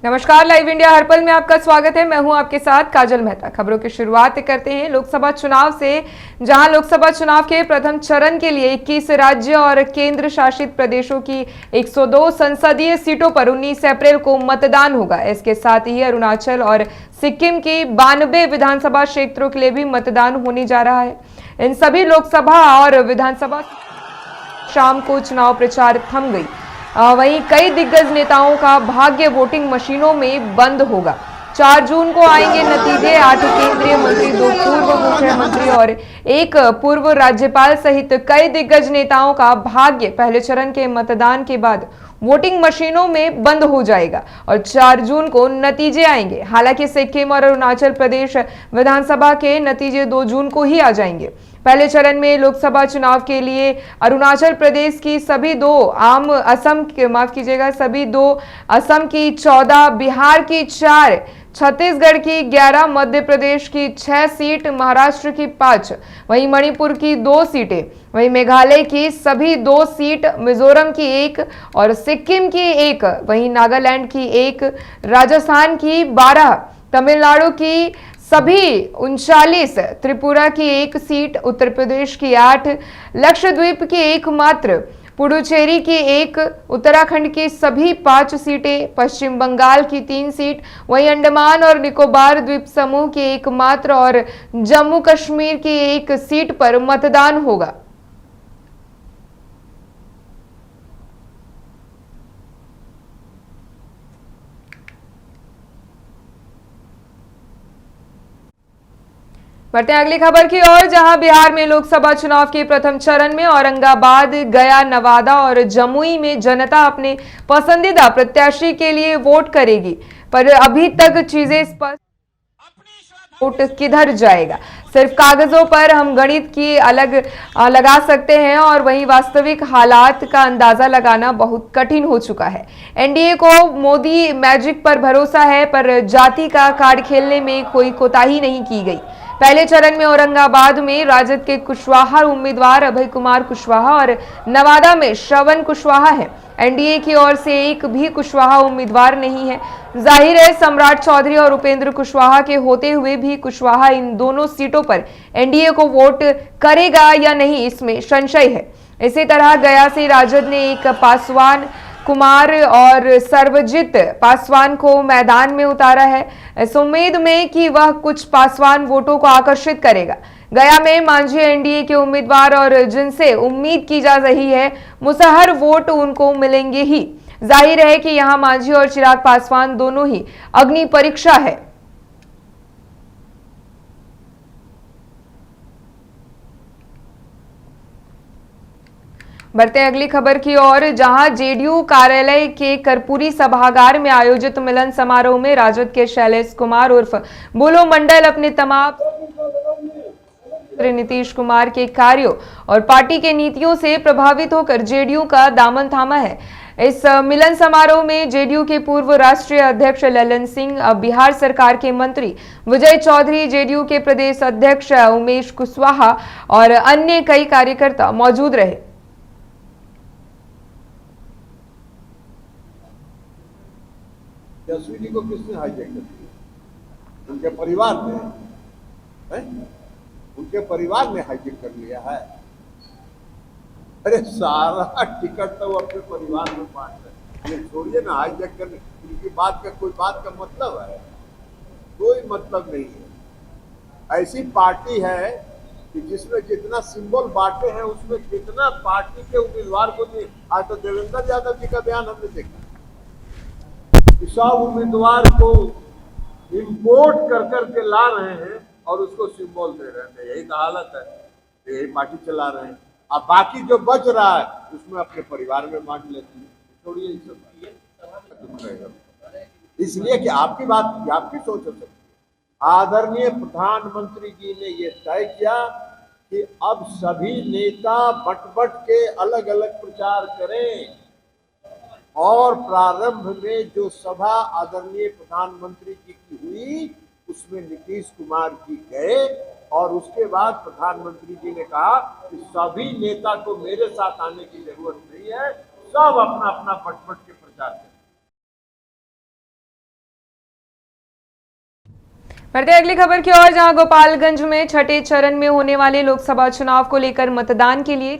नमस्कार, live India हर पल में आपका स्वागत है। मैं हूं आपके साथ काजल मेहता। खबरों की शुरुआत करते हैं लोकसभा चुनाव से, जहां लोकसभा चुनाव के प्रथम चरण के लिए 21 राज्य और केंद्र शासित प्रदेशों की 102 संसदीय सीटों पर 19 अप्रैल को मतदान होगा। इसके साथ ही अरुणाचल और सिक्किम की 92 विधानसभा क्षेत्रों के लिए भी मतदान होने जा रहा है। इन सभी लोकसभा और विधानसभा शाम को चुनाव प्रचार थम गई। वहीं कई दिग्गज नेताओं का भाग्य वोटिंग मशीनों में बंद होगा। 4 जून को आएंगे नतीजे। 8 केंद्रीय मंत्री, 2 पूर्व मुख्यमंत्री और 1 पूर्व राज्यपाल सहित कई दिग्गज नेताओं का भाग्य पहले चरण के मतदान के बाद वोटिंग मशीनों में बंद हो जाएगा और 4 जून को नतीजे आएंगे। हालांकि सिक्किम और अरुणाचल प्रदेश विधानसभा के नतीजे 2 जून को ही आ जाएंगे। पहले चरण में लोकसभा चुनाव के लिए अरुणाचल प्रदेश की सभी 2, सभी 2, असम की 14, बिहार की 4, छत्तीसगढ़ की 11, मध्य प्रदेश की 6 सीट, महाराष्ट्र की 5, वहीं मणिपुर की 2 सीटें, वहीं मेघालय की सभी 2 सीट, मिजोरम की 1 और सिक्किम की 1, वहीं नागालैंड की 1, राजस्थान की 12, तमिलनाडु की सभी 39, त्रिपुरा की 1 सीट, उत्तर प्रदेश की 8, लक्षद्वीप की 1 मात्र, पुडुचेरी की 1, उत्तराखंड की सभी 5 सीटें, पश्चिम बंगाल की 3 सीट, वहीं अंडमान और निकोबार द्वीप समूह की 1 मात्र और जम्मू कश्मीर की 1 सीट पर मतदान होगा। बढ़ते हैं अगली खबर की ओर, जहां बिहार में लोकसभा चुनाव के प्रथम चरण में औरंगाबाद, गया, नवादा और जमुई में जनता अपने पसंदीदा प्रत्याशी के लिए वोट करेगी, पर अभी तक चीजें स्पष्ट वोट किधर जाएगा सिर्फ कागजों पर हम गणित की अलग लगा सकते हैं और वहीं वास्तविक हालात का अंदाजा लगाना बहुत कठिन हो चुका है। एनडीए को मोदी मैजिक पर भरोसा है, पर जाति का कार्ड खेलने में कोई कोताही नहीं की गई। पहले चरण में औरंगाबाद में राजद के कुशवाहा उम्मीदवार अभय कुमार कुशवाहा और नवादा में श्रवण कुशवाहा है। एनडीए की ओर से एक भी कुशवाहा उम्मीदवार नहीं है। जाहिर है सम्राट चौधरी और उपेंद्र कुशवाहा के होते हुए भी कुशवाहा इन दोनों सीटों पर एनडीए को वोट करेगा या नहीं, इसमें संशय है। इसी तरह गया से राजद ने एक पासवान कुमार और सर्वजित पासवान को मैदान में उतारा है, इस उम्मीद में कि वह कुछ पासवान वोटों को आकर्षित करेगा। गया में मांझी एनडीए के उम्मीदवार और जिनसे उम्मीद की जा रही है मुसहर वोट उनको मिलेंगे ही। जाहिर है कि यहां मांझी और चिराग पासवान दोनों ही अग्नि परीक्षा है। बढ़ते हैं अगली खबर की ओर, जहां जेडीयू कार्यालय के कर्पूरी सभागार में आयोजित मिलन समारोह में राजद के शैलेश कुमार उर्फ बुलो मंडल अपने तमाम नीतीश कुमार के कार्यों और पार्टी के नीतियों से प्रभावित होकर जेडीयू का दामन थामा है। इस मिलन समारोह में जेडीयू के पूर्व राष्ट्रीय अध्यक्ष ललन सिंह, बिहार सरकार के मंत्री विजय चौधरी, जेडीयू के प्रदेश अध्यक्ष उमेश कुशवाहा और अन्य कई कार्यकर्ता मौजूद रहे। अश्विनी को किसने हाईजैक कर दिया? उनके परिवार ने उनके परिवार ने हाईजैक कर लिया है। अरे सारा टिकट तो वो अपने परिवार में बांट रहे। ये छोड़िए ना हाईजैक करने, उनकी बात का कोई बात का मतलब है? कोई मतलब नहीं है। ऐसी पार्टी है कि जिसमें जितना सिंबल बांटे हैं उसमें कितना पार्टी के उम्मीदवार को दिए। आज तो देवेंद्र यादव जी का बयान हमने देखा, सब उम्मीदवार को इंपोर्ट कर करके ला रहे हैं और उसको सिंबल दे रहे हैं। यही तो हालत है, यही पार्टी चला रहे हैं। अब बाकी जो बच रहा है उसमें अपने परिवार में बांट लेते हैं। छोड़िए इसलिए कि आपकी बात, आपकी सोच हो सकती है। आदरणीय प्रधानमंत्री जी ने ये तय किया कि अब सभी नेता बट के अलग अलग प्रचार करें और प्रारंभ में जो सभा आदरणीय प्रधानमंत्री जी की हुई उसमें नीतीश कुमार जी गए और उसके बाद प्रधानमंत्री जी ने कहा कि सभी नेता को मेरे साथ आने की जरूरत नहीं है, सब अपना अपना बट के प्रचार करें। बढ़ते अगली खबर की ओर, जहां गोपालगंज में छठे चरण में होने वाले लोकसभा चुनाव को लेकर मतदान के लिए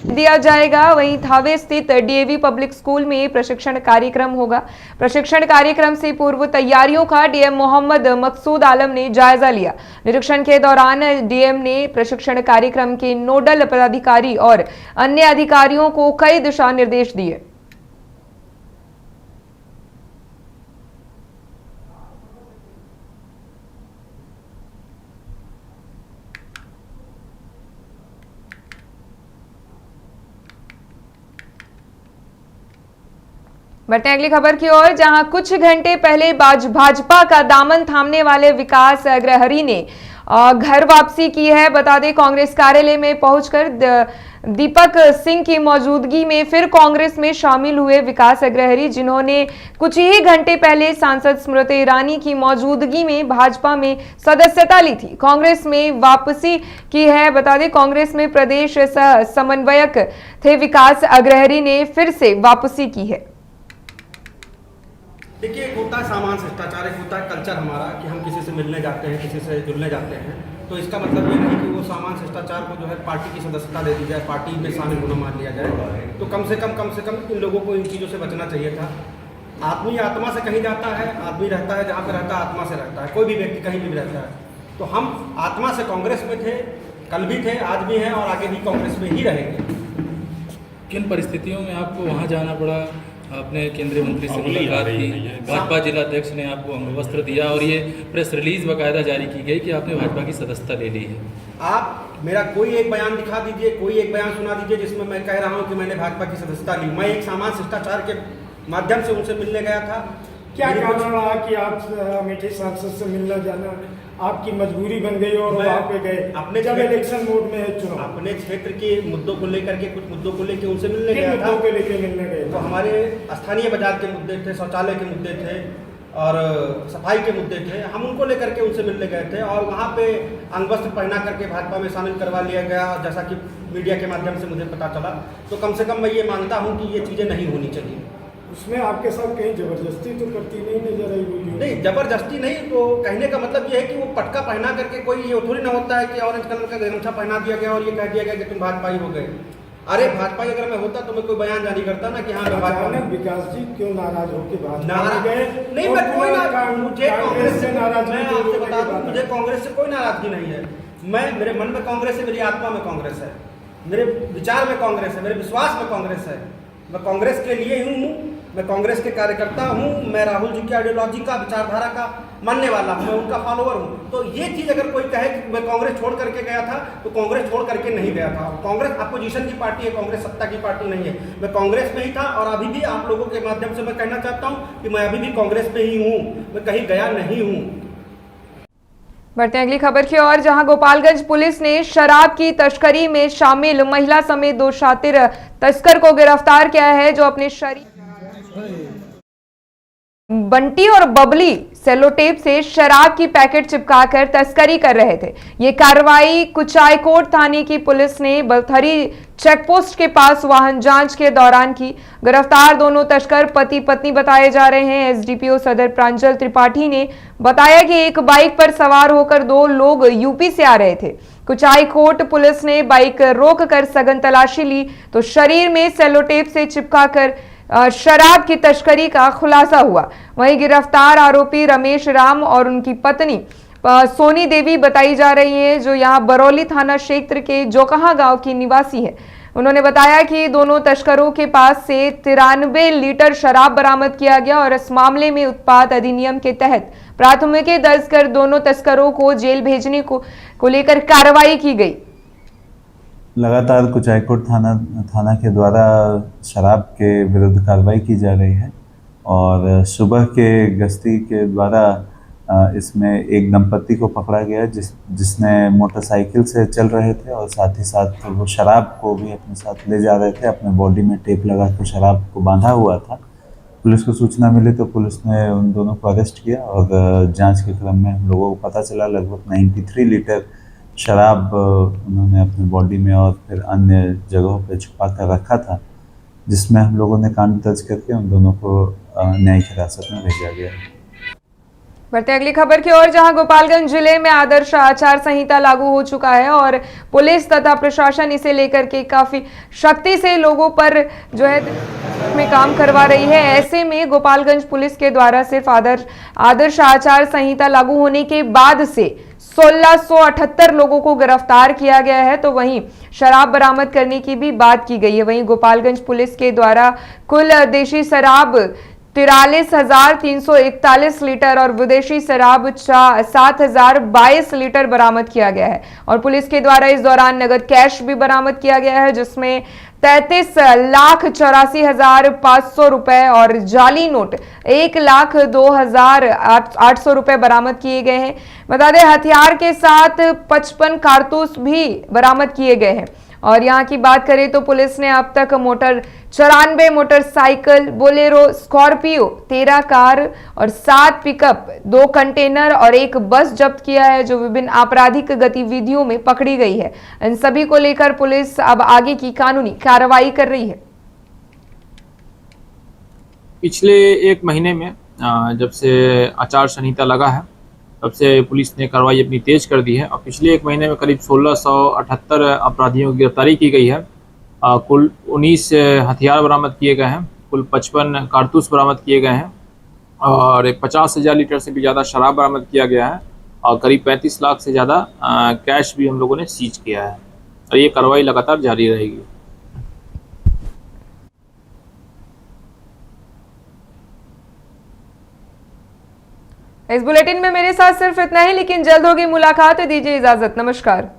दिया जाएगा। वहीं थावे स्थित डीएवी पब्लिक स्कूल में प्रशिक्षण कार्यक्रम होगा। प्रशिक्षण कार्यक्रम से पूर्व तैयारियों का डीएम मोहम्मद मकसूद आलम ने जायजा लिया। निरीक्षण के दौरान डीएम ने प्रशिक्षण कार्यक्रम के नोडल पदाधिकारी और अन्य अधिकारियों को कई दिशा निर्देश दिए। बढ़ते हैं अगली खबर की ओर, जहां कुछ घंटे पहले भाजपा का दामन थामने वाले विकास अग्रहरि ने घर वापसी की है। बता दें, कांग्रेस कार्यालय में पहुंचकर दीपक सिंह की मौजूदगी में फिर कांग्रेस में शामिल हुए विकास अग्रहरि, जिन्होंने कुछ ही घंटे पहले सांसद स्मृति ईरानी की मौजूदगी में भाजपा में सदस्यता ली थी। कांग्रेस में वापसी की है। बता दें, कांग्रेस में प्रदेश सह समन्वयक थे विकास अग्रहरि ने फिर से वापसी की है। देखिए, एक होता है सामान्य शिष्टाचार, एक होता है कल्चर हमारा कि हम किसी से मिलने जाते हैं, किसी से जुड़ने जाते हैं, तो इसका मतलब ये नहीं कि वो सामान्य शिष्टाचार को जो है पार्टी की सदस्यता दे दी जाए, पार्टी में शामिल होना मान लिया जाए। तो कम से कम इन लोगों को इन चीज़ों से बचना चाहिए था। आदमी आत्मा से कहीं जाता है, आदमी रहता है जहाँ पर रहता है, आत्मा से रहता है। कोई भी व्यक्ति कहीं भी रहता है। तो हम आत्मा से कांग्रेस में थे, कल भी थे, आज भी हैं और आगे भी कांग्रेस में ही रहेंगे। किन परिस्थितियों में आपको वहाँ जाना पड़ा? आपने केंद्रीय मंत्री से मुलाकात की, भाजपा जिला अध्यक्ष ने आपको अंगवस्त्र दिया और ये प्रेस रिलीज बाकायदा जारी की गई कि आपने भाजपा की सदस्यता ले ली है। आप मेरा कोई एक बयान दिखा दीजिए, कोई एक बयान सुना दीजिए जिसमें मैं कह रहा हूँ कि मैंने भाजपा की सदस्यता ली। मैं एक सामान्य शिष्टाचार के माध्यम से उनसे मिलने गया था। क्या कारण रहा कि आप अमेठी सांसद से मिलना जाना आपकी मजबूरी बन गई और वहाँ पे गए? अपने जब इलेक्शन मोड में है चुनाव, अपने क्षेत्र के मुद्दों को लेकर के, कुछ मुद्दों को लेकर उनसे मिलने गया था। मुद्दों को लेकर मिलने गए तो हमारे स्थानीय बाजार के मुद्दे थे, शौचालय के मुद्दे थे और सफाई के मुद्दे थे। हम उनको लेकर के उनसे मिलने गए थे और वहाँ पे अंगवस्त्र पहना करके भाजपा में शामिल करवा लिया गया, जैसा कि मीडिया के माध्यम से मुझे पता चला। तो कम से कम मैं ये मानता हूँ कि ये चीज़ें नहीं होनी चाहिए। उसमें आपके साथ कहीं जबरदस्ती तो करती नहीं नजर आई? नहीं, जबरदस्ती नहीं। तो कहने का मतलब ये है कि वो पटका पहना करके कोई ये थोड़ी ना होता है कि ऑरेंज कलर का गमछा पहना दिया गया और ये कह दिया गया कि तुम भाजपाई हो गए। अरे भाजपाई अगर मैं होता तो मैं कोई बयान जारी करता ना कि हाँ मैं भाजपा। विकास जी क्यों नाराज होकर नाराज गए? नहीं, मैं कोई मुझे कांग्रेस से नाराज, मैं आपसे बता दूं, मुझे कांग्रेस से कोई नाराजगी नहीं है। मेरे मन में कांग्रेस है, मेरी आत्मा में कांग्रेस है, मेरे विचार में कांग्रेस है, मेरे विश्वास में कांग्रेस है। मैं कांग्रेस के लिए ही हूँ, मैं कांग्रेस के कार्यकर्ता हूँ, मैं राहुल जी की आइडियोलॉजी का, विचारधारा का मानने वाला हूँ, मैं उनका फॉलोअर हूँ। तो ये चीज़ अगर कोई कहे कि मैं कांग्रेस छोड़ करके गया था, तो कांग्रेस छोड़ करके नहीं गया था। कांग्रेस अपोजिशन की पार्टी है, कांग्रेस सत्ता की पार्टी नहीं है। मैं कांग्रेस में ही था और अभी भी आप लोगों के माध्यम से मैं कहना चाहता हूँ कि मैं अभी भी कांग्रेस में ही हूँ, मैं कहीं गया नहीं हूँ। बढ़ते हैं अगली खबर की ओर, जहां गोपालगंज पुलिस ने शराब की तस्करी में शामिल महिला समेत 2 शातिर तस्कर को गिरफ्तार किया है, जो अपने शरीर बंटी और बबली सेलोटेप से शराब की पैकेट चिपकाकर तस्करी कर रहे थे। ये कार्रवाई कुचायकोट थाने की पुलिस ने बलथरी चेकपोस्ट के पास वाहन जांच के दौरान की। गिरफ्तार दोनों तस्कर पति पत्नी बताए जा रहे हैं। एसडीपीओ सदर प्रांजल त्रिपाठी ने बताया कि एक बाइक पर सवार होकर 2 लोग यूपी से आ रहे थे। कुचायकोट पुलिस ने बाइक रोककर सघन तलाशी ली तो शरीर में सेलोटेप से चिपकाकर शराब की तस्करी का खुलासा हुआ। वहीं गिरफ्तार आरोपी रमेश राम और उनकी पत्नी सोनी देवी बताई जा रही है, जो यहां बरौली थाना क्षेत्र के जोकहा गांव की निवासी है। उन्होंने बताया कि दोनों तस्करों के पास से 93 लीटर शराब बरामद किया गया और इस मामले में उत्पाद अधिनियम के तहत प्राथमिकी दर्ज कर दोनों तस्करों को जेल भेजने को लेकर कार्रवाई की गई। लगातार कुचायकोट थाना के द्वारा शराब के विरुद्ध कार्रवाई की जा रही है और सुबह के गश्ती के द्वारा इसमें एक दंपति को पकड़ा गया जिसने मोटरसाइकिल से चल रहे थे और साथ ही साथ वो शराब को भी अपने साथ ले जा रहे थे। अपने बॉडी में टेप लगा कर शराब को बांधा हुआ था। पुलिस को सूचना मिली तो पुलिस ने उन दोनों को अरेस्ट किया और जांच के क्रम में हम लोगों को पता चला लगभग 93 लीटर शराब उन्होंने अपनी बॉडी में और फिर अन्य जगहों पर छुपा कर रखा था, जिसमें हम लोगों ने कांड दर्ज करके उन दोनों को न्यायिक हिरासत में भेजा गया। बढ़ते अगली खबर की ओर, जहां गोपालगंज जिले में आदर्श आचार संहिता लागू हो चुका है और पुलिस तथा प्रशासन इसे लेकर के काफी सख्ती से लोगों पर जो है में काम करवा रही है। ऐसे में गोपालगंज पुलिस के द्वारा सिर्फ आदर्श आचार संहिता लागू होने के बाद से 1678 लोगों को गिरफ्तार किया गया है, तो वहीं शराब बरामद करने की भी बात की गई है। वहीं गोपालगंज पुलिस के द्वारा कुल देशी शराब 43,341 लीटर और विदेशी शराब 7,022 लीटर बरामद किया गया है और पुलिस के द्वारा इस दौरान नगद कैश भी बरामद किया गया है, जिसमें 33,84,500 रुपए और जाली नोट 1,02,800 रुपए बरामद किए गए हैं। बता दें हथियार के साथ 55 कारतूस भी बरामद किए गए हैं। और यहाँ की बात करें तो पुलिस ने अब तक 94 मोटरसाइकिल, बोलेरो, स्कॉर्पियो, 13 कार और 7 पिकअप, 2 कंटेनर और 1 बस जब्त किया है, जो विभिन्न आपराधिक गतिविधियों में पकड़ी गई है। इन सभी को लेकर पुलिस अब आगे की कानूनी कार्रवाई कर रही है। पिछले एक महीने में जब से आचार संहिता लगा है तब से पुलिस ने कार्रवाई अपनी तेज कर दी है और पिछले एक महीने में करीब 1678 अपराधियों की गिरफ्तारी की गई है। कुल 19 हथियार बरामद किए गए हैं, कुल 55 कारतूस बरामद किए गए हैं और एक 50,000 लीटर से भी ज़्यादा शराब बरामद किया गया है और करीब 35 लाख से ज़्यादा कैश भी हम लोगों ने सीज किया है और ये कार्रवाई लगातार जारी रहेगी। इस बुलेटिन में मेरे साथ सिर्फ इतना ही, लेकिन जल्द होगी मुलाकात। दीजिए इजाजत, नमस्कार।